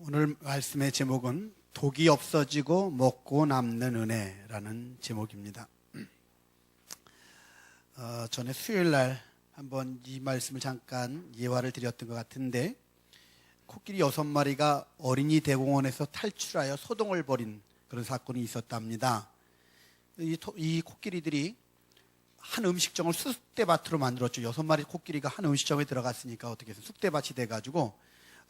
오늘 말씀의 제목은 독이 없어지고 먹고 남는 은혜라는 제목입니다. 전에 수요일날 한번 이 말씀을 잠깐 예화를 드렸던 것 같은데, 코끼리 6마리가 어린이 대공원에서 탈출하여 소동을 벌인 그런 사건이 있었답니다. 이 코끼리들이 한 음식점을 쑥대밭으로 만들었죠. 6마리 코끼리가 한 음식점에 들어갔으니까 어떻게 해서 쑥대밭이 돼가지고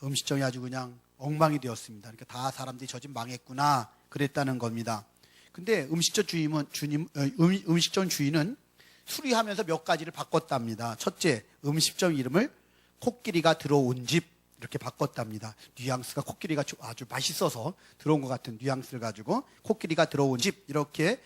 음식점이 아주 그냥 엉망이 되었습니다. 그러니까 다 사람들이 저 집 망했구나 그랬다는 겁니다. 근데 음식점 주인은 수리하면서 몇 가지를 바꿨답니다. 첫째, 음식점 이름을 코끼리가 들어온 집 이렇게 바꿨답니다. 뉘앙스가 코끼리가 아주 맛있어서 들어온 것 같은 뉘앙스를 가지고 코끼리가 들어온 집 이렇게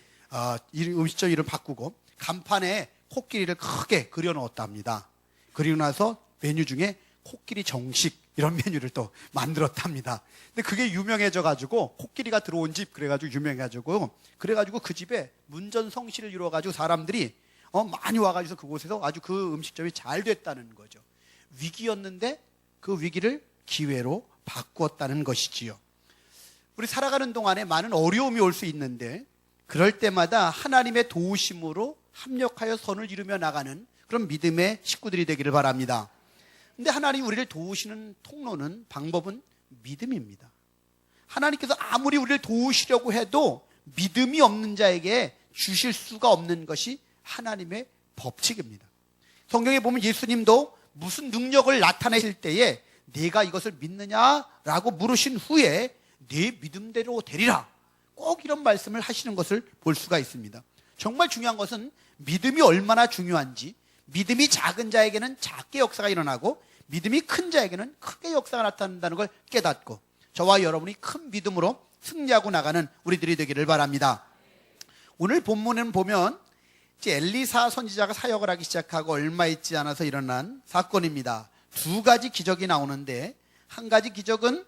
음식점 이름 바꾸고 간판에 코끼리를 크게 그려놓았답니다. 그리고 나서 메뉴 중에 코끼리 정식 이런 메뉴를 또 만들었답니다. 근데 그게 유명해져가지고 코끼리가 들어온 집 그래가지고 유명해가지고 그래가지고 그 집에 문전성시를 이루어가지고 사람들이 많이 와가지고 그곳에서 아주 그 음식점이 잘 됐다는 거죠. 위기였는데 그 위기를 기회로 바꾸었다는 것이지요. 우리 살아가는 동안에 많은 어려움이 올 수 있는데 그럴 때마다 하나님의 도우심으로 합력하여 선을 이루며 나가는 그런 믿음의 식구들이 되기를 바랍니다. 근데 하나님이 우리를 도우시는 통로는, 방법은 믿음입니다. 하나님께서 아무리 우리를 도우시려고 해도 믿음이 없는 자에게 주실 수가 없는 것이 하나님의 법칙입니다. 성경에 보면 예수님도 무슨 능력을 나타내실 때에 내가 이것을 믿느냐라고 물으신 후에 내 믿음대로 되리라, 꼭 이런 말씀을 하시는 것을 볼 수가 있습니다. 정말 중요한 것은 믿음이 얼마나 중요한지, 믿음이 작은 자에게는 작게 역사가 일어나고 믿음이 큰 자에게는 크게 역사가 나타난다는 걸 깨닫고 저와 여러분이 큰 믿음으로 승리하고 나가는 우리들이 되기를 바랍니다. 오늘 본문을 보면 이제 엘리사 선지자가 사역을 하기 시작하고 얼마 있지 않아서 일어난 사건입니다. 두 가지 기적이 나오는데, 한 가지 기적은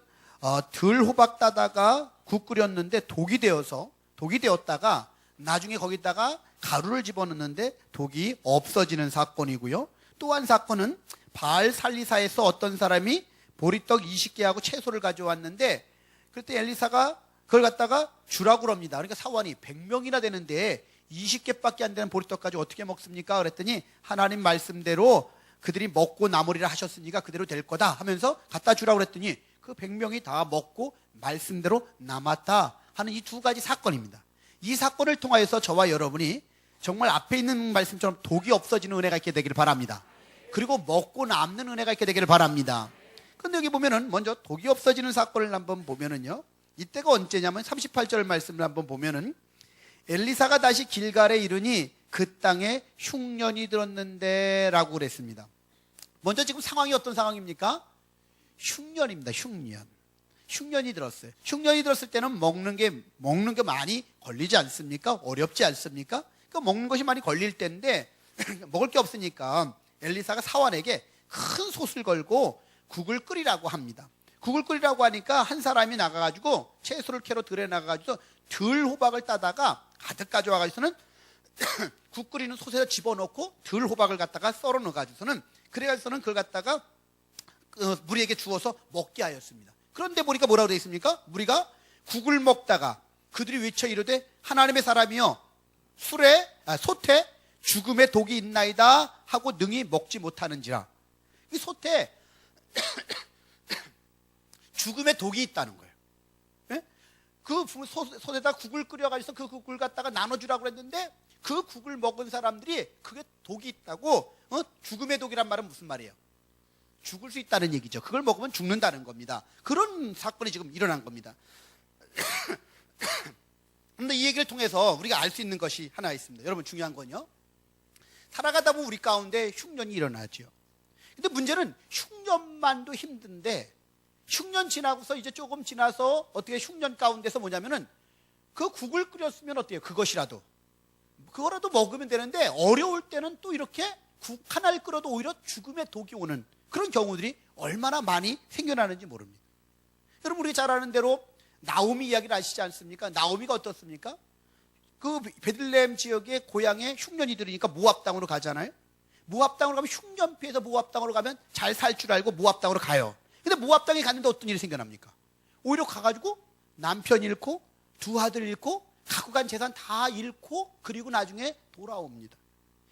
들호박 따다가 국 끓였는데 독이 되었다가 나중에 거기다가 가루를 집어넣는데 독이 없어지는 사건이고요. 또 한 사건은 바알살리사에서 어떤 사람이 보리떡 20개하고 채소를 가져왔는데 그때 엘리사가 그걸 갖다가 주라고 그럽니다. 그러니까 사원이 100명이나 되는데 20개밖에 안 되는 보리떡까지 어떻게 먹습니까? 그랬더니 하나님 말씀대로 그들이 먹고 나머리를 하셨으니까 그대로 될 거다 하면서 갖다 주라고 그랬더니 그 100명이 다 먹고 말씀대로 남았다 하는 이 두 가지 사건입니다. 이 사건을 통하여서 저와 여러분이 정말 앞에 있는 말씀처럼 독이 없어지는 은혜가 있게 되기를 바랍니다. 그리고 먹고 남는 은혜가 있게 되기를 바랍니다. 그런데 여기 보면은 먼저 독이 없어지는 사건을 한번 보면은요, 이때가 언제냐면 38절 말씀을 한번 보면은 엘리사가 다시 길갈에 이르니 그 땅에 흉년이 들었는데 라고 그랬습니다. 먼저 지금 상황이 어떤 상황입니까? 흉년입니다. 흉년이 들었어요. 흉년이 들었을 때는 먹는 게 많이 걸리지 않습니까? 어렵지 않습니까? 그러니까 먹는 것이 많이 걸릴 때인데 먹을 게 없으니까 엘리사가 사원에게 큰 솥을 걸고 국을 끓이라고 합니다. 국을 끓이라고 하니까 한 사람이 나가가지고 채소를 캐러 들에 나가가지고 들호박을 따다가 가득 가져와가지고는 국 끓이는 솥에 집어넣고 들호박을 갖다가 썰어 넣어가지고는 그래가지고는 그걸 갖다가 무리에게 주어서 먹게 하였습니다. 그런데 보니까 뭐라고 되어 있습니까? 무리가 국을 먹다가 그들이 외쳐 이르되 하나님의 사람이여 솥에 죽음의 독이 있나이다 하고 능히 먹지 못하는지라. 이 솥에 죽음의 독이 있다는 거예요. 예? 그 솥에다 국을 끓여가지고 그 국을 갖다가 나눠주라고 했는데 그 국을 먹은 사람들이 그게 독이 있다고, 죽음의 독이란 말은 무슨 말이에요? 죽을 수 있다는 얘기죠. 그걸 먹으면 죽는다는 겁니다. 그런 사건이 지금 일어난 겁니다. 그런데 이 얘기를 통해서 우리가 알 수 있는 것이 하나 있습니다. 여러분, 중요한 건요, 살아가다 보면 우리 가운데 흉년이 일어나죠. 근데 문제는 흉년만도 힘든데 흉년 지나고서 이제 조금 지나서 어떻게 흉년 가운데서 뭐냐면은 그 국을 끓였으면 어때요? 그거라도 먹으면 되는데 어려울 때는 또 이렇게 국 하나를 끓여도 오히려 죽음의 독이 오는 그런 경우들이 얼마나 많이 생겨나는지 모릅니다. 여러분, 우리 잘 아는 대로 나오미 이야기를 아시지 않습니까? 나오미가 어떻습니까? 그 베들레헴 지역의 고향에 흉년이 들으니까 모압 땅으로 가잖아요. 모압 땅으로 가면 흉년 피해서 모압 땅으로 가면 잘 살 줄 알고 모압 땅으로 가요. 근데 모압 땅에 갔는데 어떤 일이 생겨납니까? 오히려 가가지고 남편 잃고 두 아들 잃고 갖고 간 재산 다 잃고 그리고 나중에 돌아옵니다.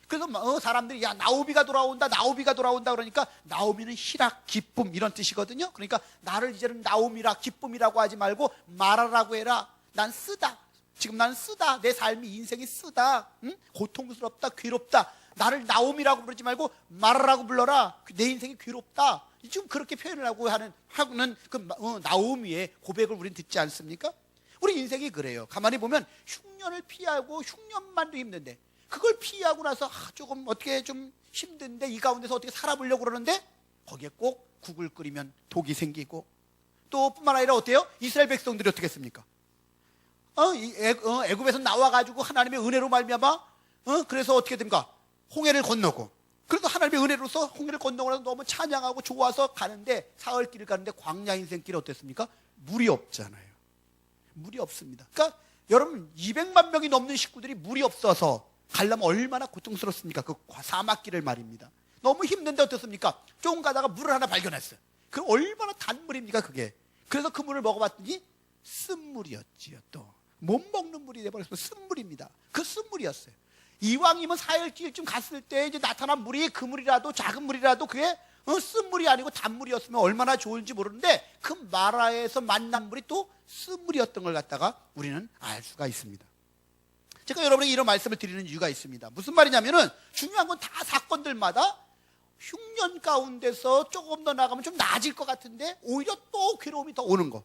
그래서 사람들이 야 나오미가 돌아온다 나오미가 돌아온다 그러니까 나오미는 희락 기쁨 이런 뜻이거든요. 그러니까 나를 이제는 나오미라 기쁨이라고 하지 말고 마라라고 해라. 난 쓰다. 지금 나는 쓰다. 내 삶이 인생이 쓰다. 응? 고통스럽다 괴롭다. 나를 나오미라고 부르지 말고 마라라고 불러라. 내 인생이 괴롭다. 지금 그렇게 표현을 하고는 그 나오미의 고백을 우리는 듣지 않습니까? 우리 인생이 그래요. 가만히 보면 흉년을 피하고 흉년만도 힘든데 그걸 피하고 나서 조금 어떻게 좀 힘든데 이 가운데서 어떻게 살아보려고 그러는데 거기에 꼭 국을 끓이면 독이 생기고 또 뿐만 아니라 어때요? 이스라엘 백성들이 어떻게 했습니까? 애굽에서 나와가지고 하나님의 은혜로 말미암아 그래서 어떻게 됩니까? 홍해를 건너고 그래도 하나님의 은혜로서 홍해를 건너고 나서 너무 찬양하고 좋아서 가는데 사흘길을 가는데 광야 인생길이 어땠습니까? 물이 없잖아요. 물이 없습니다. 그러니까 여러분 200만 명이 넘는 식구들이 물이 없어서 가려면 얼마나 고통스럽습니까? 그 사막길을 말입니다. 너무 힘든데 어떻습니까? 조금 가다가 물을 하나 발견했어요. 그럼 얼마나 단물입니까 그게? 그래서 그 물을 먹어봤더니 쓴물이었지요. 또 못 먹는 물이 돼버렸어요. 쓴물입니다. 그 쓴물이었어요. 이왕이면 사흘길쯤 갔을 때 이제 나타난 물이 그 물이라도 작은 물이라도 그게 쓴물이 아니고 단물이었으면 얼마나 좋은지 모르는데 그 마라에서 만난 물이 또 쓴물이었던 걸 갖다가 우리는 알 수가 있습니다. 제가 여러분에게 이런 말씀을 드리는 이유가 있습니다. 무슨 말이냐면은 중요한 건 다 사건들마다 흉년 가운데서 조금 더 나가면 좀 나아질 것 같은데 오히려 또 괴로움이 더 오는 거.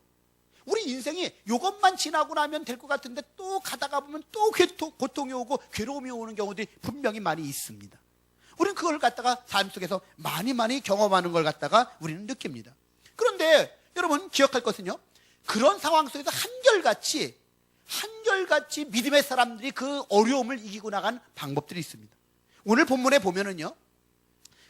우리 인생이 이것만 지나고 나면 될 것 같은데 또 가다가 보면 또 고통이 오고 괴로움이 오는 경우들이 분명히 많이 있습니다. 우리는 그걸 갖다가 삶 속에서 많이 경험하는 걸 갖다가 우리는 느낍니다. 그런데 여러분 기억할 것은요, 그런 상황 속에서 한결같이 믿음의 사람들이 그 어려움을 이기고 나간 방법들이 있습니다. 오늘 본문에 보면은요,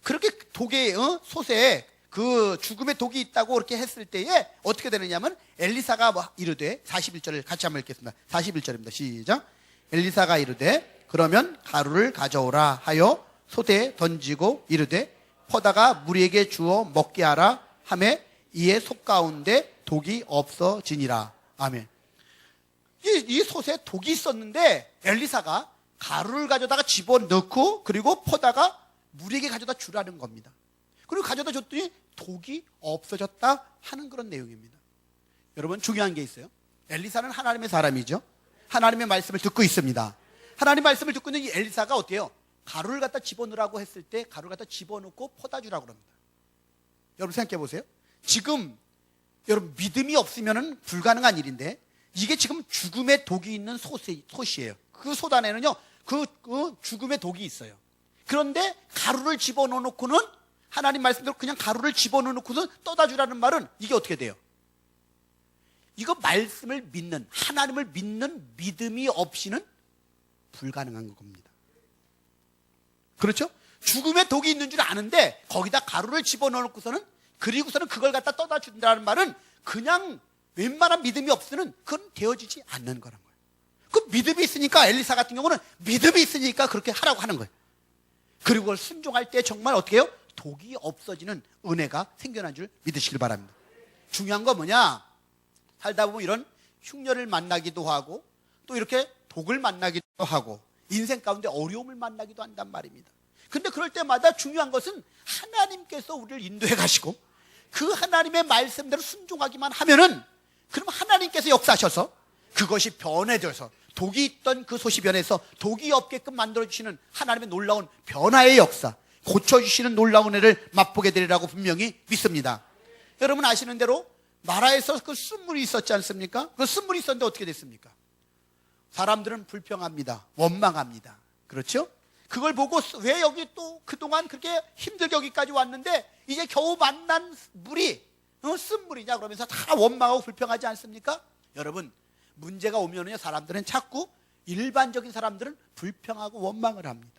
그렇게 독의 솥에 그 죽음의 독이 있다고 그렇게 했을 때에 어떻게 되느냐면 엘리사가 이르되 41절을 같이 한번 읽겠습니다. 41절입니다. 시작. 엘리사가 이르되 그러면 가루를 가져오라 하여 솥에 던지고 이르되 퍼다가 무리에게 주어 먹게 하라 하매 이에 솥 가운데 독이 없어지니라. 아멘. 이 솥에 독이 있었는데 엘리사가 가루를 가져다가 집어넣고 그리고 퍼다가 무리에게 가져다 주라는 겁니다. 그리고 가져다 줬더니 독이 없어졌다 하는 그런 내용입니다. 여러분 중요한 게 있어요. 엘리사는 하나님의 사람이죠. 하나님의 말씀을 듣고 있습니다. 하나님 말씀을 듣고 있는 이 엘리사가 어때요? 가루를 갖다 집어넣으라고 했을 때 가루를 갖다 집어넣고 퍼다 주라고 합니다. 여러분 생각해 보세요. 지금 여러분 믿음이 없으면 불가능한 일인데 이게 지금 죽음의 독이 있는 솥이에요. 그 솥 안에는요 그 죽음의 독이 있어요. 그런데 가루를 집어넣어놓고는 하나님 말씀대로 그냥 가루를 집어넣어놓고는 떠다 주라는 말은 이게 어떻게 돼요? 이거 말씀을 믿는, 하나님을 믿는 믿음이 없이는 불가능한 겁니다. 그렇죠? 죽음의 독이 있는 줄 아는데 거기다 가루를 집어넣어놓고서는 그리고서는 그걸 갖다 떠다 준다는 말은 그냥 웬만한 믿음이 없으면 그건 되어지지 않는 거란 거예요. 그 믿음이 있으니까 엘리사 같은 경우는 믿음이 있으니까 그렇게 하라고 하는 거예요. 그리고 그걸 순종할 때 정말 어떻게 해요? 독이 없어지는 은혜가 생겨난 줄 믿으시길 바랍니다. 중요한 건 뭐냐? 살다 보면 이런 흉년을 만나기도 하고 또 이렇게 독을 만나기도 하고 인생 가운데 어려움을 만나기도 한단 말입니다. 근데 그럴 때마다 중요한 것은 하나님께서 우리를 인도해 가시고 그 하나님의 말씀대로 순종하기만 하면은 그럼 하나님께서 역사하셔서 그것이 변해져서 독이 있던 그 솥이 변해서 독이 없게끔 만들어주시는 하나님의 놀라운 변화의 역사, 고쳐주시는 놀라운 은혜를 맛보게 되리라고 분명히 믿습니다. 여러분 아시는 대로 마라에서 그 쓴물이 있었지 않습니까? 그 쓴물이 있었는데 어떻게 됐습니까? 사람들은 불평합니다. 원망합니다. 그렇죠? 그걸 보고 왜 여기 또 그동안 그렇게 힘들게 여기까지 왔는데 이제 겨우 만난 물이 쓴물이냐 그러면서 다 원망하고 불평하지 않습니까? 여러분 문제가 오면요 사람들은 자꾸 일반적인 사람들은 불평하고 원망을 합니다.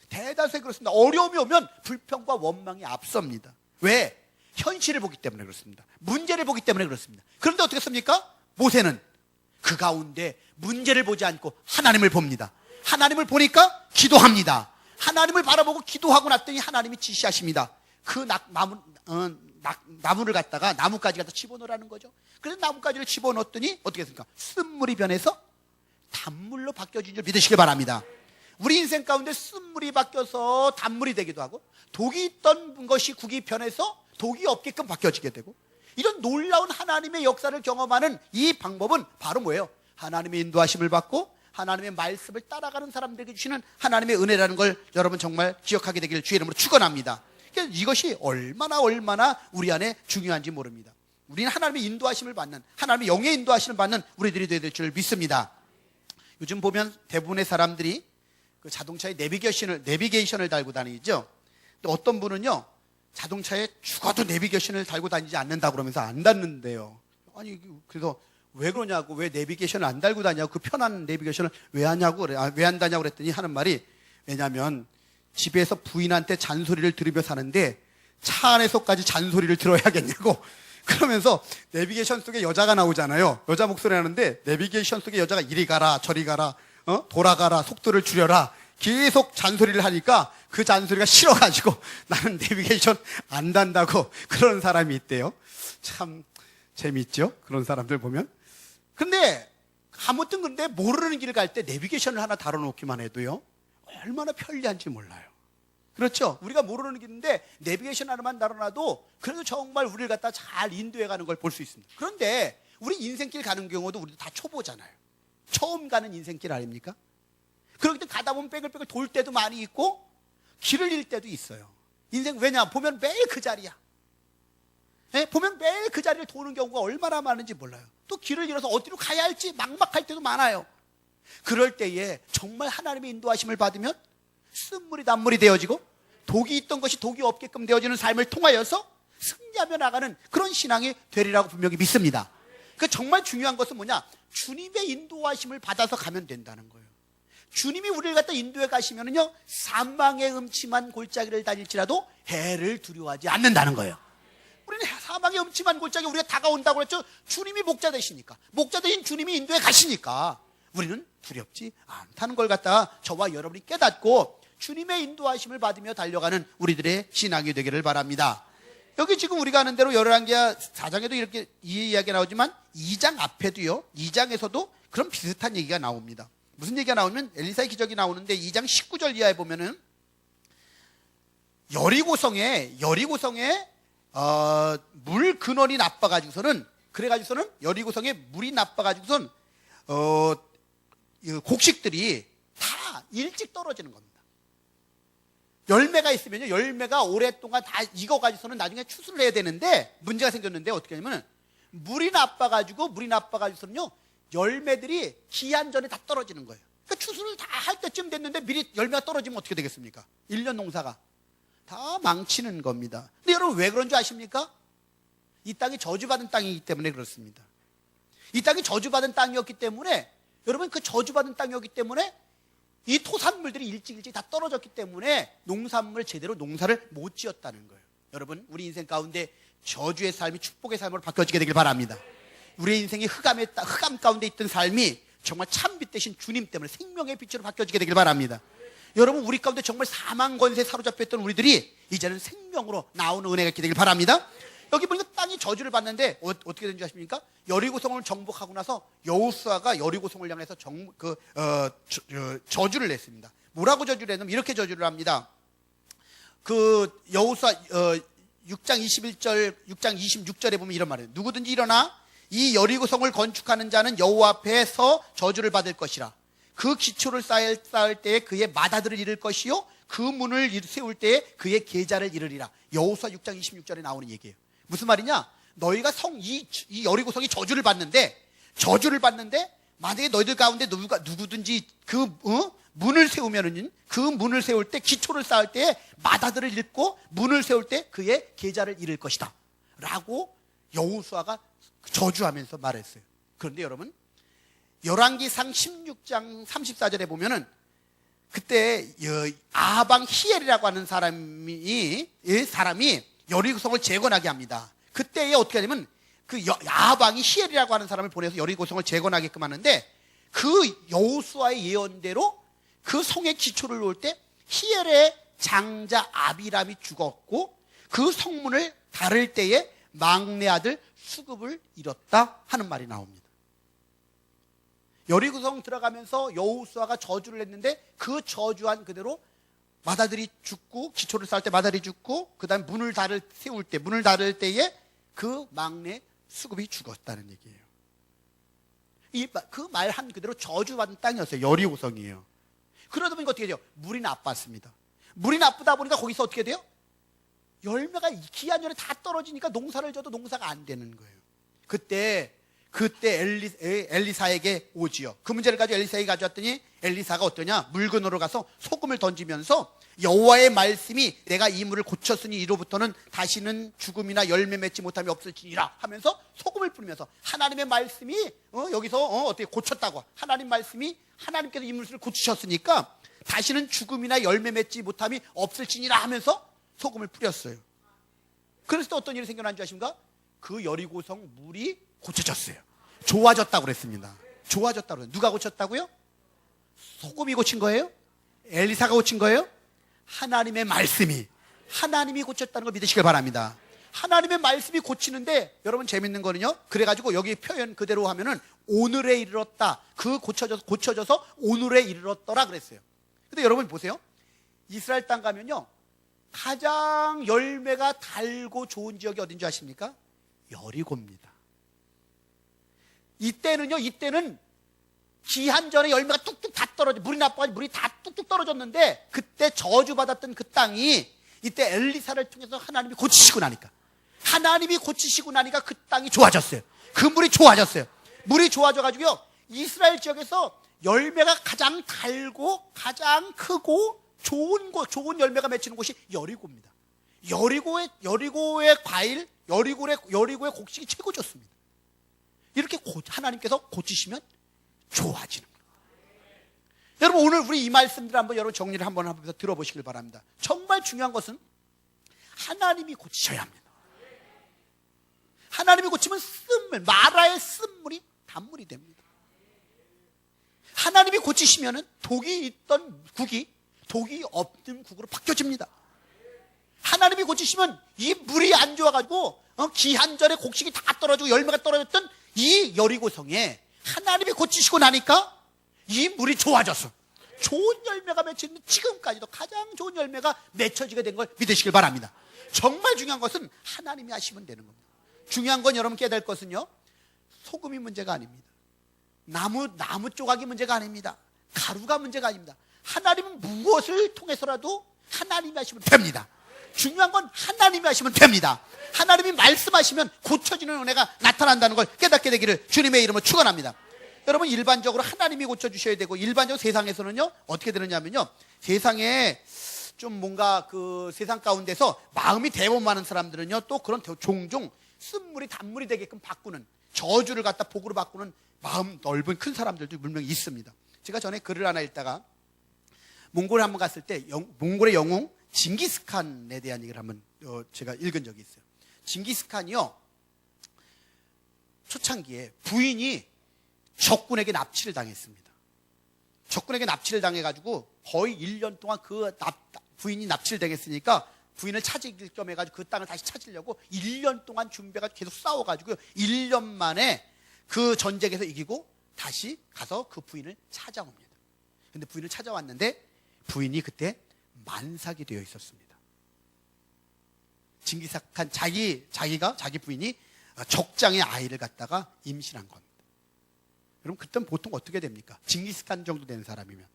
대다수에 그렇습니다. 어려움이 오면 불평과 원망이 앞섭니다. 왜? 현실을 보기 때문에 그렇습니다. 문제를 보기 때문에 그렇습니다. 그런데 어떻게 했습니까? 모세는 그 가운데 문제를 보지 않고 하나님을 봅니다. 하나님을 보니까 기도합니다. 하나님을 바라보고 기도하고 났더니 하나님이 지시하십니다. 그 나무를 갖다가 나뭇가지 갖다 집어넣으라는 거죠. 그래서 나뭇가지를 집어넣었더니 어떻게 됐습니까? 쓴물이 변해서 단물로 바뀌어진 줄 믿으시길 바랍니다. 우리 인생 가운데 쓴물이 바뀌어서 단물이 되기도 하고, 독이 있던 것이 국이 변해서 독이 없게끔 바뀌어지게 되고, 이런 놀라운 하나님의 역사를 경험하는 이 방법은 바로 뭐예요? 하나님의 인도하심을 받고 하나님의 말씀을 따라가는 사람들에게 주시는 하나님의 은혜라는 걸 여러분 정말 기억하게 되기를 주의 이름으로 축원합니다. 이것이 얼마나 우리 안에 중요한지 모릅니다. 우리는 하나님의 인도하심을 받는, 하나님의 영의 인도하심을 받는 우리들이 되어야 될 줄 믿습니다. 요즘 보면 대부분의 사람들이 그 자동차에 내비게이션을 달고 다니죠. 근데 어떤 분은요, 자동차에 죽어도 내비게이션을 달고 다니지 않는다 그러면서 안 닿는데요. 아니, 그래서 왜 그러냐고, 왜 내비게이션을 안 달고 다냐고, 그 편한 내비게이션을 왜 하냐고, 왜 안 다냐고 그랬더니 하는 말이, 왜냐면 집에서 부인한테 잔소리를 들으며 사는데 차 안에서까지 잔소리를 들어야겠냐고. 그러면서 내비게이션 속에 여자가 나오잖아요. 여자 목소리 하는데 내비게이션 속에 여자가 이리 가라 저리 가라, 돌아가라, 속도를 줄여라, 계속 잔소리를 하니까 그 잔소리가 싫어가지고 나는 내비게이션 안 단다고 그런 사람이 있대요. 참 재밌죠, 그런 사람들 보면. 근데 아무튼 근데 모르는 길을 갈 때 내비게이션을 하나 달아놓기만 해도요, 얼마나 편리한지 몰라요. 그렇죠? 우리가 모르는 길인데 내비게이션 하나만 달아놔도 그래도 정말 우리를 갖다 잘 인도해가는 걸 볼 수 있습니다. 그런데 우리 인생길 가는 경우도 우리도 다 초보잖아요. 처음 가는 인생길 아닙니까? 그렇기 때문에 가다 보면 뺑글뺑글 돌 때도 많이 있고 길을 잃을 때도 있어요. 인생, 왜냐? 보면 매일 그 자리야. 네? 보면 매일 그 자리를 도는 경우가 얼마나 많은지 몰라요. 또 길을 잃어서 어디로 가야 할지 막막할 때도 많아요. 그럴 때에 정말 하나님의 인도하심을 받으면 쓴물이 단물이 되어지고 독이 있던 것이 독이 없게끔 되어지는 삶을 통하여서 승리하며 나가는 그런 신앙이 되리라고 분명히 믿습니다. 그 정말 중요한 것은 뭐냐? 주님의 인도하심을 받아서 가면 된다는 거예요. 주님이 우리를 갖다 인도해 가시면은요, 사망의 음침한 골짜기를 다닐지라도 해를 두려워하지 않는다는 거예요. 우리는 사망의 음침한 골짜기 우리가 다가온다고 그랬죠. 주님이 목자 되시니까, 목자 되신 주님이 인도해 가시니까 우리는 두렵지 않다는 걸 갖다 저와 여러분이 깨닫고 주님의 인도하심을 받으며 달려가는 우리들의 신앙이 되기를 바랍니다. 여기 지금 우리가 아는 대로 열왕기하 4장에도 이렇게 이 이야기가 나오지만 2장 앞에도요, 2장에서도 그런 비슷한 얘기가 나옵니다. 무슨 얘기가 나오면 엘리사의 기적이 나오는데 2장 19절 이하에 보면은 여리고성에 물 근원이 나빠가지고서는, 그래가지고서는 여리고성에 물이 나빠가지고선 곡식들이 다 일찍 떨어지는 겁니다. 열매가 있으면요, 열매가 오랫동안 다 익어가지고서는 나중에 추수를 해야 되는데 문제가 생겼는데 어떻게 하냐면 물이 나빠가지고서는요, 열매들이 기한 전에 다 떨어지는 거예요. 그러니까 추수를 다 할 때쯤 됐는데 미리 열매가 떨어지면 어떻게 되겠습니까? 1년 농사가 다 망치는 겁니다. 근데 여러분 왜 그런 줄 아십니까? 이 땅이 저주받은 땅이기 때문에 그렇습니다. 이 땅이 저주받은 땅이었기 때문에, 여러분 그 저주받은 땅이었기 때문에 이 토산물들이 일찍 다 떨어졌기 때문에 농산물 제대로 농사를 못 지었다는 거예요. 여러분 우리 인생 가운데 저주의 삶이 축복의 삶으로 바뀌어지게 되길 바랍니다. 우리의 인생이 흑암 가운데 있던 삶이 정말 찬빛 대신 주님 때문에 생명의 빛으로 바뀌어지게 되길 바랍니다. 여러분 우리 가운데 정말 사망 권세에 사로잡혀 있던 우리들이 이제는 생명으로 나오는 은혜가 있게 되길 바랍니다. 여기 보니까 땅이 저주를 받는데 어떻게 된지 아십니까? 여리고성을 정복하고 나서 여호수아가 여리고성을 향해서 저주를 냈습니다. 뭐라고 저주를 했냐면 이렇게 저주를 합니다. 그 여호수아 6장 21절, 6장 26절에 보면 이런 말이에요. 누구든지 일어나 이 여리고성을 건축하는 자는 여호와 앞에서 저주를 받을 것이라. 그 기초를 쌓을 때에 그의 마다들을 잃을 것이요, 그 문을 세울 때에 그의 계좌를 잃으리라. 여호수아 6장 26절에 나오는 얘기예요. 무슨 말이냐? 너희가 이 여리고성이 저주를 받는데 만약에 너희들 가운데 누구든지 문을 세우면은 그 문을 세울 때, 기초를 쌓을 때에 마다들을 잃고 문을 세울 때 그의 계좌를 잃을 것이다 라고 여호수아가 저주하면서 말했어요. 그런데 여러분 열왕기상 16장 34절에 보면은 그때 아방 히엘이라고 하는 사람이 여리고성을 재건하게 합니다. 그때에 어떻게 하냐면 그 아방이 히엘이라고 하는 사람을 보내서 여리고성을 재건하게끔 하는데, 그 여호수아의 예언대로 그 성의 기초를 놓을 때 히엘의 장자 아비람이 죽었고 그 성문을 닫을 때에 막내 아들 수급을 잃었다 하는 말이 나옵니다. 여리고성 들어가면서 여호수아가 저주를 했는데 그 저주한 그대로 맏아들이 죽고, 기초를 쌓을 때 맏아들이 죽고, 그 다음에 문을 닫을 때에 그 막내 수급이 죽었다는 얘기예요. 그 말 한 그대로 저주받은 땅이었어요. 여리고성이에요. 그러다 보니까 어떻게 돼요? 물이 나빴습니다. 물이 나쁘다 보니까 거기서 어떻게 돼요? 열매가 기한 전에 다 떨어지니까 농사를 져도 농사가 안 되는 거예요. 그때 엘리사에게 오지요. 그 문제를 가지고 엘리사에게 가져왔더니 엘리사가 어떠냐? 물건으로 가서 소금을 던지면서 여호와의 말씀이 내가 이 물을 고쳤으니 이로부터는 다시는 죽음이나 열매 맺지 못함이 없을지니라 하면서 소금을 뿌리면서 하나님의 말씀이 여기서 어떻게 고쳤다고, 하나님 말씀이 하나님께서 이 물을 고치셨으니까 다시는 죽음이나 열매 맺지 못함이 없을지니라 하면서 소금을 뿌렸어요. 그래서 또 어떤 일이 생겨난 줄 아십니까? 그 여리고성 물이 고쳐졌어요. 좋아졌다고 그랬습니다. 좋아졌다고 그랬어요. 누가 고쳤다고요? 소금이 고친 거예요? 엘리사가 고친 거예요? 하나님의 말씀이, 하나님이 고쳤다는 걸 믿으시길 바랍니다. 하나님의 말씀이 고치는데 여러분 재밌는 거는요, 그래가지고 여기 표현 그대로 하면은 오늘에 이르렀다, 그 고쳐져서 오늘에 이르렀더라 그랬어요. 근데 여러분 보세요, 이스라엘 땅 가면요 가장 열매가 달고 좋은 지역이 어딘지 아십니까? 여리고입니다. 이때는 기한 전에 열매가 뚝뚝 다 떨어져, 물이 나빠가지고 물이 다 뚝뚝 떨어졌는데, 그때 저주받았던 그 땅이 이때 엘리사를 통해서 하나님이 고치시고 나니까 그 땅이 좋아졌어요. 그 물이 좋아졌어요. 물이 좋아져가지고요, 이스라엘 지역에서 열매가 가장 달고 가장 크고 좋은 열매가 맺히는 곳이 여리고입니다. 여리고의 과일, 여리고의 곡식이 최고 좋습니다. 이렇게 하나님께서 고치시면 좋아지는 거예요. 여러분, 오늘 우리 이 말씀들 한번 여러분 정리를 한번 하면서 들어보시길 바랍니다. 정말 중요한 것은 하나님이 고치셔야 합니다. 하나님이 고치면 마라의 쓴물이 단물이 됩니다. 하나님이 고치시면은 독이 있던 국이 독이 없는 국으로 바뀌어집니다. 하나님이 고치시면 이 물이 안 좋아가지고 기한 전에 곡식이 다 떨어지고 열매가 떨어졌던 이 여리고성에 하나님이 고치시고 나니까 이 물이 좋아졌어. 좋은 열매가 맺히는데 지금까지도 가장 좋은 열매가 맺혀지게 된 걸 믿으시길 바랍니다. 정말 중요한 것은 하나님이 하시면 되는 겁니다. 중요한 건 여러분 깨달을 것은요, 소금이 문제가 아닙니다. 나무 조각이 문제가 아닙니다. 가루가 문제가 아닙니다. 하나님은 무엇을 통해서라도 하나님이 하시면 됩니다. 중요한 건 하나님이 하시면 됩니다. 하나님이 말씀하시면 고쳐지는 은혜가 나타난다는 걸 깨닫게 되기를 주님의 이름으로 축원합니다. 여러분, 일반적으로 하나님이 고쳐주셔야 되고, 일반적으로 세상에서는요 어떻게 되느냐면요, 세상에 좀 뭔가 그 세상 가운데서 마음이 대범 많은 사람들은요 또 그런 종종 쓴물이 단물이 되게끔 바꾸는, 저주를 갖다 복으로 바꾸는 마음 넓은 큰 사람들도 분명히 있습니다. 제가 전에 글을 하나 읽다가 몽골에 한번 갔을 때 몽골의 영웅 징기스칸에 대한 얘기를 한번 제가 읽은 적이 있어요. 징기스칸이요, 초창기에 부인이 적군에게 납치를 당했습니다. 적군에게 납치를 당해가지고 거의 1년 동안 부인이 납치를 당했으니까 부인을 찾을 겸 해가지고 그 땅을 다시 찾으려고 1년 동안 준비해가지고 계속 싸워가지고 1년 만에 그 전쟁에서 이기고 다시 가서 그 부인을 찾아옵니다. 근데 부인을 찾아왔는데 부인이 그때 만삭이 되어 있었습니다. 징기스칸 자기 부인이 적장의 아이를 갖다가 임신한 겁니다. 그럼 그때는 보통 어떻게 됩니까? 징기스칸 정도 되는 사람이면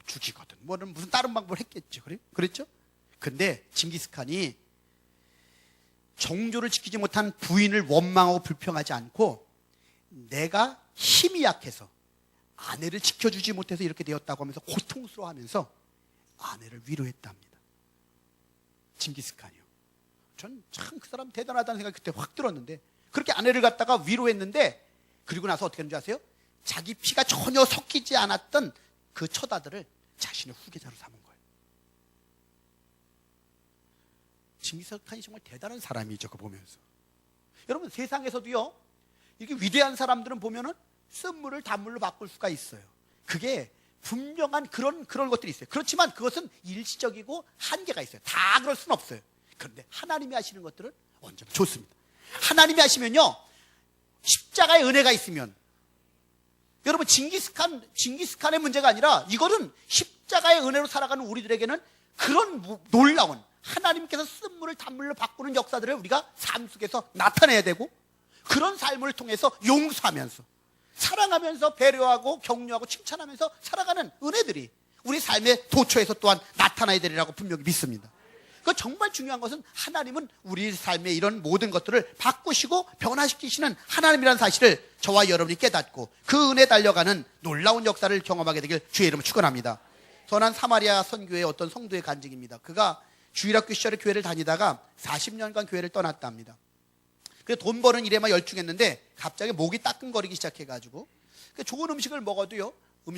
죽이거든, 뭐는 무슨 다른 방법을 했겠죠. 그랬죠? 근데 징기스칸이 정조를 지키지 못한 부인을 원망하고 불평하지 않고, 내가 힘이 약해서 아내를 지켜주지 못해서 이렇게 되었다고 하면서 고통스러워하면서 아내를 위로했답니다. 징기스칸이요. 전 참 그 사람 대단하다는 생각이 그때 확 들었는데, 그렇게 아내를 갖다가 위로했는데, 그리고 나서 어떻게 했는지 아세요? 자기 피가 전혀 섞이지 않았던 그 처아들을 자신의 후계자로 삼은 거예요. 징기스칸이 정말 대단한 사람이죠. 그거 보면서. 여러분, 세상에서도요, 이렇게 위대한 사람들은 보면은 쓴물을 단물로 바꿀 수가 있어요. 그게 분명한 그런 것들이 있어요. 그렇지만 그것은 일시적이고 한계가 있어요. 다 그럴 수는 없어요. 그런데 하나님이 하시는 것들은 언제나 좋습니다. 하나님이 하시면요, 십자가의 은혜가 있으면, 여러분 징기스칸의 문제가 아니라 이거는 십자가의 은혜로 살아가는 우리들에게는 그런 놀라운 하나님께서 쓴물을 단물로 바꾸는 역사들을 우리가 삶 속에서 나타내야 되고, 그런 삶을 통해서 용서하면서 사랑하면서 배려하고 격려하고 칭찬하면서 살아가는 은혜들이 우리 삶의 도처에서 또한 나타나야 되리라고 분명히 믿습니다. 그 정말 중요한 것은 하나님은 우리 삶의 이런 모든 것들을 바꾸시고 변화시키시는 하나님이라는 사실을 저와 여러분이 깨닫고 그 은혜에 달려가는 놀라운 역사를 경험하게 되길 주의 이름으로 축원합니다. 선한 사마리아 선교의 어떤 성도의 간증입니다. 그가 주일학교 시절에 교회를 다니다가 40년간 교회를 떠났답니다. 그래서 돈 버는 일에만 열중했는데 갑자기 목이 따끔거리기 시작해가지고 좋은 음식을 먹어도요,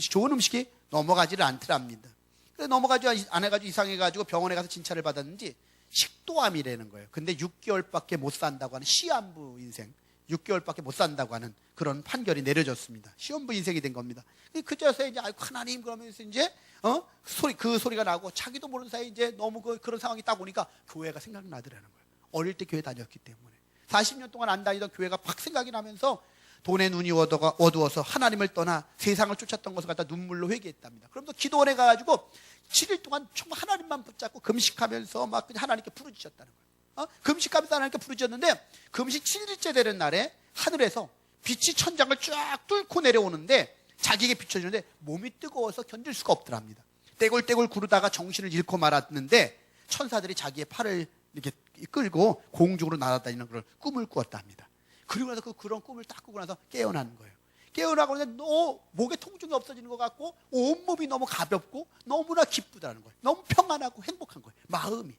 좋은 음식이 넘어가지를 않더랍니다. 그래서 넘어가지 안 해가지고 이상해가지고 병원에 가서 진찰을 받았는지 식도암이라는 거예요. 근데 6개월밖에 못 산다고 하는 시한부 인생, 6개월밖에 못 산다고 하는 그런 판결이 내려졌습니다. 시한부 인생이 된 겁니다. 그제서야 이제 아이고 하나님 그러면서 이제 그 소리가 나고 자기도 모르는 사이에 이제 너무 그런 상황이 딱 오니까 교회가 생각나더라는 거예요. 어릴 때 교회 다녔기 때문에 40년 동안 안 다니던 교회가 막 생각이 나면서 돈의 눈이 어두워서 하나님을 떠나 세상을 쫓았던 것을 갖다 눈물로 회개했답니다. 그러면서 기도원에 가가지고 7일 동안 정말 하나님만 붙잡고 금식하면서 막 그냥 하나님께 부르짖었다는 거예요. 금식하면서 하나님께 부르짖었는데 금식 7일째 되는 날에 하늘에서 빛이 천장을 쫙 뚫고 내려오는데 자기에게 비춰지는데 몸이 뜨거워서 견딜 수가 없더랍니다. 떼굴떼굴 구르다가 정신을 잃고 말았는데 천사들이 자기의 팔을 이렇게 끌고 공중으로 날아다니는 그런 꿈을 꾸었답니다. 그리고 나서 그런 꿈을 딱 꾸고 나서 깨어나는 거예요. 깨어나고 나서 목에 통증이 없어지는 것 같고 온몸이 너무 가볍고 너무나 기쁘다는 거예요. 너무 평안하고 행복한 거예요, 마음이.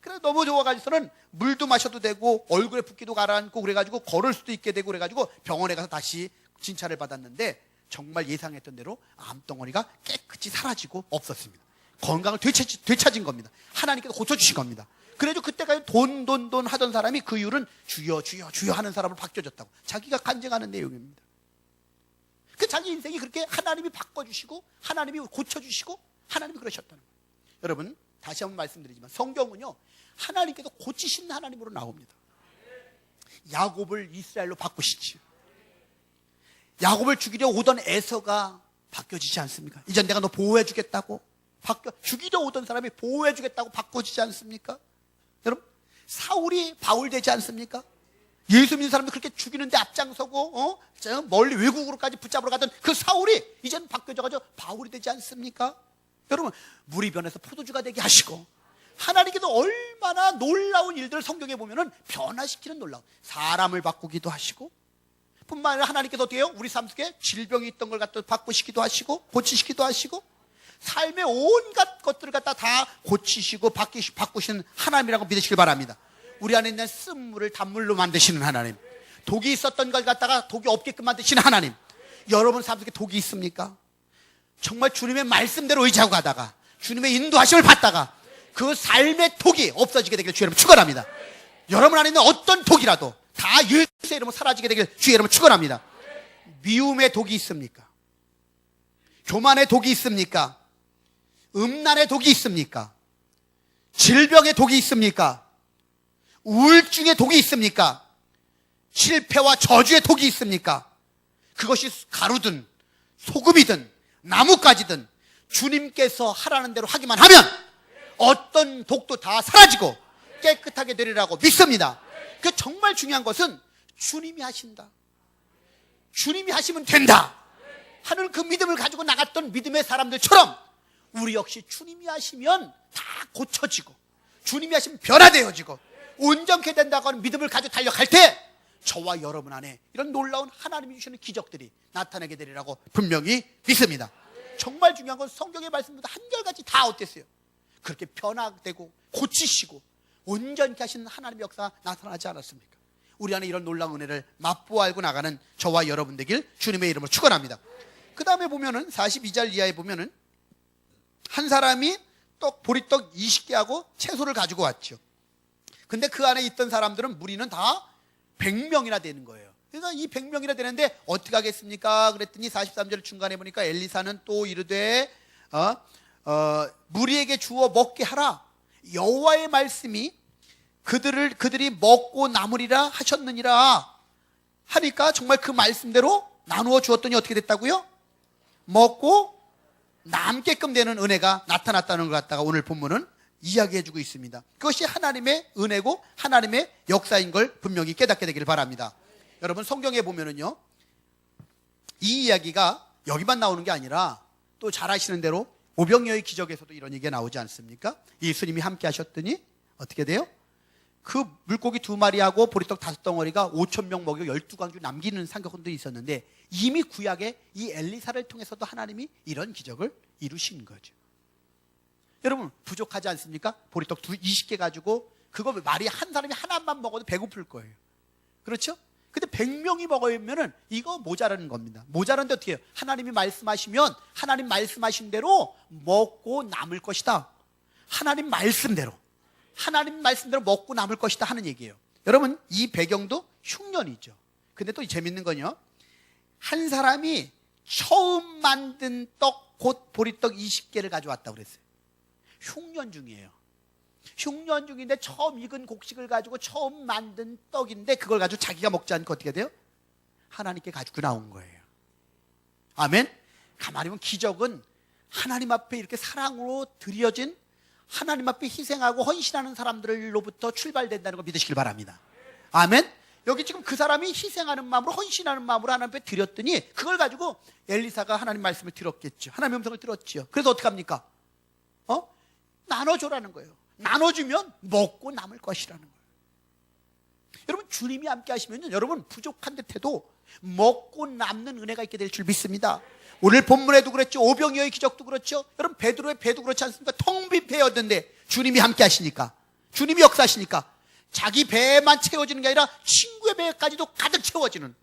그래서 너무 좋아가지고서는 물도 마셔도 되고 얼굴에 붓기도 가라앉고 그래가지고 걸을 수도 있게 되고 그래가지고 병원에 가서 다시 진찰을 받았는데 정말 예상했던 대로 암덩어리가 깨끗이 사라지고 없었습니다. 건강을 되찾은 겁니다. 하나님께서 고쳐주신 겁니다. 그래도 그때까지 돈 하던 사람이 그 이후로는 주여 주여 주여 하는 사람으로 바뀌어졌다고 자기가 간증하는 내용입니다. 그 자기 인생이 그렇게 하나님이 바꿔주시고 하나님이 고쳐주시고 하나님이 그러셨다는 거예요. 여러분 다시 한번 말씀드리지만 성경은요 하나님께서 고치신 하나님으로 나옵니다. 야곱을 이스라엘로 바꾸시지, 야곱을 죽이려 오던 에서가 바뀌어지지 않습니까? 이젠 내가 너 보호해주겠다고 죽이려 오던 사람이 보호해주겠다고 바꿔지지 않습니까? 여러분 사울이 바울 되지 않습니까? 예수 믿는 사람들 그렇게 죽이는데 앞장서고 멀리 외국으로까지 붙잡으러 가던 그 사울이 이제는 바뀌어져가지고 바울이 되지 않습니까? 여러분 물이 변해서 포도주가 되게 하시고 하나님께서 얼마나 놀라운 일들을 성경에 보면은 변화시키는 놀라운 사람을 바꾸기도 하시고 뿐만 아니라 하나님께서 어떻게 해요? 우리 삶 속에 질병이 있던 걸 갖다 바꾸시기도 하시고 고치시기도 하시고 삶의 온갖 것들을 갖다 다 고치시고 바꾸시는 하나님이라고 믿으시길 바랍니다. 우리 안에 있는 쓴물을 단물로 만드시는 하나님, 독이 있었던 걸 갖다가 독이 없게끔 만드시는 하나님. 여러분 삶 속에 독이 있습니까? 정말 주님의 말씀대로 의지하고 가다가 주님의 인도하심을 받다가 그 삶의 독이 없어지게 되길 주의 이름으로 축원합니다. 여러분 안에 있는 어떤 독이라도 다 예수의 이름으로 사라지게 되길 주의 이름으로 축원합니다. 미움의 독이 있습니까? 교만의 독이 있습니까? 음란의 독이 있습니까? 질병의 독이 있습니까? 우울증의 독이 있습니까? 실패와 저주의 독이 있습니까? 그것이 가루든 소금이든 나뭇가지든 주님께서 하라는 대로 하기만 하면 어떤 독도 다 사라지고 깨끗하게 되리라고 믿습니다. 그 정말 중요한 것은 주님이 하신다, 주님이 하시면 된다 하는 그 믿음을 가지고 나갔던 믿음의 사람들처럼 우리 역시 주님이 하시면 다 고쳐지고 주님이 하시면 변화되어지고 온전케 된다고 하는 믿음을 가지고 달려갈 때 저와 여러분 안에 이런 놀라운 하나님이 주시는 기적들이 나타나게 되리라고 분명히 믿습니다. 정말 중요한 건 성경의 말씀보다 한결같이 다 어땠어요? 그렇게 변화되고 고치시고 온전케 하시는 하나님의 역사가 나타나지 않았습니까? 우리 안에 이런 놀라운 은혜를 맛보아 알고 나가는 저와 여러분 되길 주님의 이름으로 축원합니다. 그 다음에 보면은 42절 이하에 보면은 한 사람이 보리떡 20개하고 채소를 가지고 왔죠. 근데 그 안에 있던 사람들은 무리는 다 100명이나 되는 거예요. 그래서 이 100명이나 되는데 어떻게 하겠습니까? 그랬더니 43절 중간에 보니까 엘리사는 또 이르되 무리에게 주어 먹게 하라. 여호와의 말씀이 그들이 먹고 남으리라 하셨느니라 하니까 정말 그 말씀대로 나누어 주었더니 어떻게 됐다고요? 먹고 남게끔 되는 은혜가 나타났다는 것 갖다가 오늘 본문은 이야기해주고 있습니다. 그것이 하나님의 은혜고 하나님의 역사인 걸 분명히 깨닫게 되기를 바랍니다. 여러분 성경에 보면은요, 이 이야기가 여기만 나오는 게 아니라 또 잘 아시는 대로 오병이어의 기적에서도 이런 얘기가 나오지 않습니까? 예수님이 함께 하셨더니 어떻게 돼요? 그 물고기 2마리하고 보리떡 5덩어리가 5,000명 먹여 12광주 남기는 사건도 있었는데, 이미 구약에 이 엘리사를 통해서도 하나님이 이런 기적을 이루신 거죠. 여러분 부족하지 않습니까? 보리떡 20개 가지고 그거 말이 한 사람이 하나만 먹어도 배고플 거예요. 그렇죠? 근데 100명이 먹으면은 이거 모자라는 겁니다. 모자란데 어떻게 해요? 하나님이 말씀하시면 하나님 말씀하신 대로 먹고 남을 것이다. 하나님 말씀대로 먹고 남을 것이다 하는 얘기예요. 여러분 이 배경도 흉년이죠. 근데 또 재밌는 건요, 한 사람이 처음 만든 떡 곧 보리떡 20개를 가져왔다고 그랬어요. 흉년 중이에요. 흉년 중인데 처음 익은 곡식을 가지고 처음 만든 떡인데 그걸 가지고 자기가 먹지 않고 어떻게 돼요? 하나님께 가지고 나온 거예요. 아멘. 가만히 보면 기적은 하나님 앞에 이렇게 사랑으로 드려진, 하나님 앞에 희생하고 헌신하는 사람들로부터 출발된다는 걸 믿으시길 바랍니다. 아멘. 여기 지금 그 사람이 희생하는 마음으로, 헌신하는 마음으로 하나님 앞에 드렸더니 그걸 가지고 엘리사가 하나님 말씀을 들었겠죠. 하나님의 음성을 들었죠. 그래서 어떻게 합니까? 나눠줘라는 거예요. 나눠주면 먹고 남을 것이라는 거예요. 여러분 주님이 함께 하시면 여러분 부족한 듯해도 먹고 남는 은혜가 있게 될 줄 믿습니다. 오늘 본문에도 그랬죠. 오병이어의 기적도 그렇죠. 여러분 베드로의 배도 그렇지 않습니까? 텅 빈 배였는데 주님이 함께 하시니까, 주님이 역사하시니까 자기 배만 채워지는 게 아니라 친구의 배까지도 가득 채워지는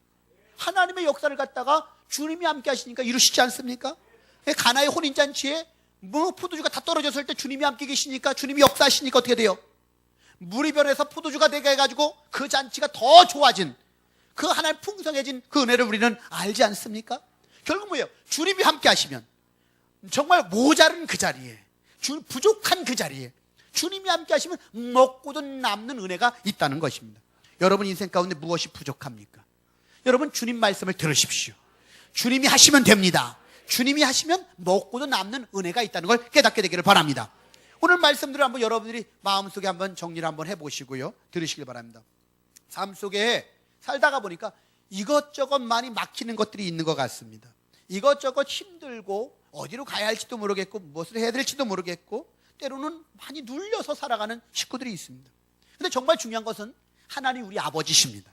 하나님의 역사를 갖다가 주님이 함께 하시니까 이루시지 않습니까? 가나의 혼인잔치에 포도주가 다 떨어졌을 때 주님이 함께 계시니까, 주님이 역사하시니까 어떻게 돼요? 물이 변해서 포도주가 되게 해가지고 그 잔치가 더 좋아진, 그 하나님 풍성해진 그 은혜를 우리는 알지 않습니까? 결국 뭐예요? 주님이 함께 하시면 정말 모자른 그 자리에, 부족한 그 자리에 주님이 함께 하시면 먹고도 남는 은혜가 있다는 것입니다. 여러분 인생 가운데 무엇이 부족합니까? 여러분 주님 말씀을 들으십시오. 주님이 하시면 됩니다. 주님이 하시면 먹고도 남는 은혜가 있다는 걸 깨닫게 되기를 바랍니다. 오늘 말씀들을 한번 여러분들이 마음속에 한번 정리를 한번 해보시고요, 들으시길 바랍니다. 삶 속에 살다가 보니까 이것저것 많이 막히는 것들이 있는 것 같습니다. 이것저것 힘들고 어디로 가야 할지도 모르겠고 무엇을 해야 될지도 모르겠고 때로는 많이 눌려서 살아가는 식구들이 있습니다. 근데 정말 중요한 것은 하나님 우리 아버지십니다.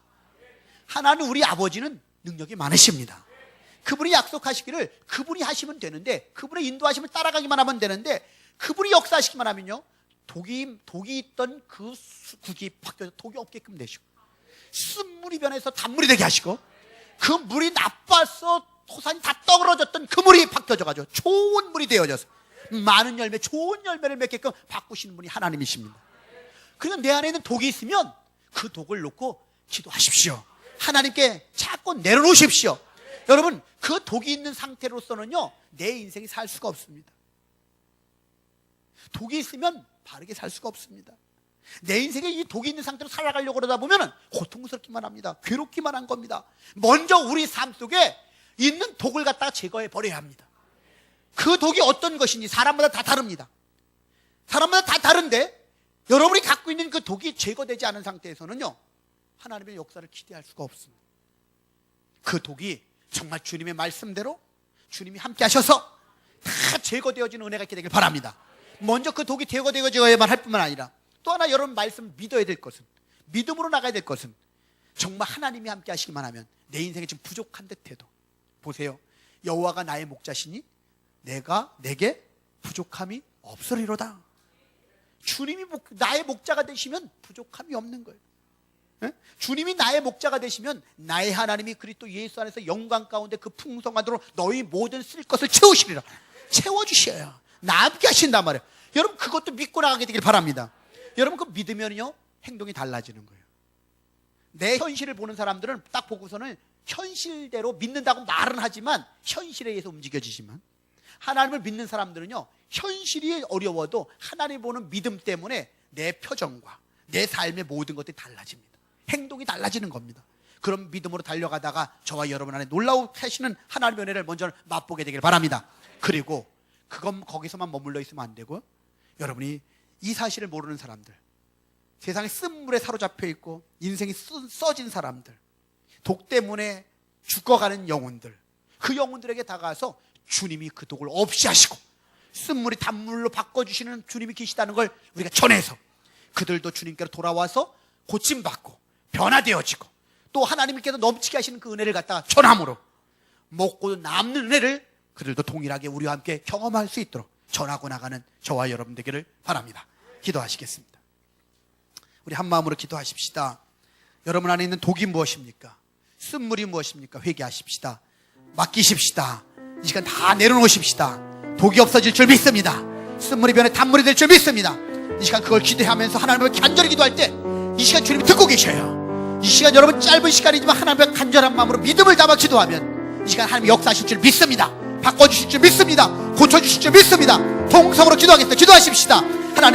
하나님 우리 아버지는 능력이 많으십니다. 그분이 약속하시기를 그분이 하시면 되는데, 그분의 인도하심을 따라가기만 하면 되는데, 그분이 역사하시기만 하면요 독이 있던 그 국이 바뀌어서 독이 없게끔 되시고, 쓴물이 변해서 단물이 되게 하시고, 그 물이 나빠서 토산이 다 떠그러졌던 그 물이 바뀌어져가지고 좋은 물이 되어져서 많은 열매, 좋은 열매를 맺게끔 바꾸시는 분이 하나님이십니다. 그러니까 내 안에 있는 독이 있으면 그 독을 놓고 기도하십시오. 하나님께 자꾸 내려놓으십시오. 여러분 그 독이 있는 상태로서는요 내 인생이 살 수가 없습니다. 독이 있으면 바르게 살 수가 없습니다. 내 인생에 이 독이 있는 상태로 살아가려고 그러다 보면 고통스럽기만 합니다. 괴롭기만 한 겁니다. 먼저 우리 삶 속에 있는 독을 갖다가 제거해 버려야 합니다. 그 독이 어떤 것인지 사람마다 다 다릅니다. 사람마다 다 다른데 여러분이 갖고 있는 그 독이 제거되지 않은 상태에서는요 하나님의 역사를 기대할 수가 없습니다. 그 독이 정말 주님의 말씀대로 주님이 함께 하셔서 다 제거되어지는 은혜가 있게 되길 바랍니다. 먼저 그 독이 제거되어져야만 할 뿐만 아니라 또 하나 여러분 말씀을 믿어야 될 것은, 믿음으로 나가야 될 것은 정말 하나님이 함께 하시기만 하면 내 인생에 지금 부족한 듯해도 보세요. 여호와가 나의 목자시니 내게 부족함이 없으리로다. 주님이 나의 목자가 되시면 부족함이 없는 거예요. 네? 주님이 나의 목자가 되시면 나의 하나님이 그리스도 예수 안에서 영광 가운데 그 풍성하도록 너희 모든 쓸 것을 채우시리라. 채워주셔야 나 함께 하신단 말이에요. 여러분 그것도 믿고 나가게 되길 바랍니다. 여러분 그 믿으면요 행동이 달라지는 거예요. 내 현실을 보는 사람들은 딱 보고서는 현실대로 믿는다고 말은 하지만 현실에 의해서 움직여지지만, 하나님을 믿는 사람들은요, 현실이 어려워도 하나님 보는 믿음 때문에 내 표정과 내 삶의 모든 것들이 달라집니다. 행동이 달라지는 겁니다. 그런 믿음으로 달려가다가 저와 여러분 안에 놀라우시는 하나님의 은혜를 먼저 맛보게 되길 바랍니다. 그리고 그건 거기서만 머물러 있으면 안 되고, 여러분이 이 사실을 모르는 사람들, 세상에 쓴물에 사로잡혀 있고 인생이 써진 사람들, 독 때문에 죽어가는 영혼들, 그 영혼들에게 다가가서 주님이 그 독을 없이 하시고 쓴물이 단물로 바꿔주시는 주님이 계시다는 걸 우리가 전해서 그들도 주님께로 돌아와서 고침받고 변화되어지고 또 하나님께서 넘치게 하시는 그 은혜를 갖다가 전함으로 먹고 남는 은혜를 그들도 동일하게 우리와 함께 경험할 수 있도록 전하고 나가는 저와 여러분 되기를 바랍니다. 기도하시겠습니다. 우리 한 마음으로 기도하십시다. 여러분 안에 있는 독이 무엇입니까? 쓴물이 무엇입니까? 회개하십시다. 맡기십시다. 이 시간 다 내려놓으십시다. 독이 없어질 줄 믿습니다. 쓴물이 변해 단물이 될 줄 믿습니다. 이 시간 그걸 기대하면서 하나님을 간절히 기도할 때 이 시간 주님이 듣고 계셔요. 이 시간 여러분 짧은 시간이지만 하나님의 간절한 마음으로 믿음을 담아 기도하면 이 시간 하나님 역사하실 줄 믿습니다. 바꿔주실 줄 믿습니다. 고쳐주실 줄 믿습니다. 동성으로 기도하겠습니다. 기도하십시다.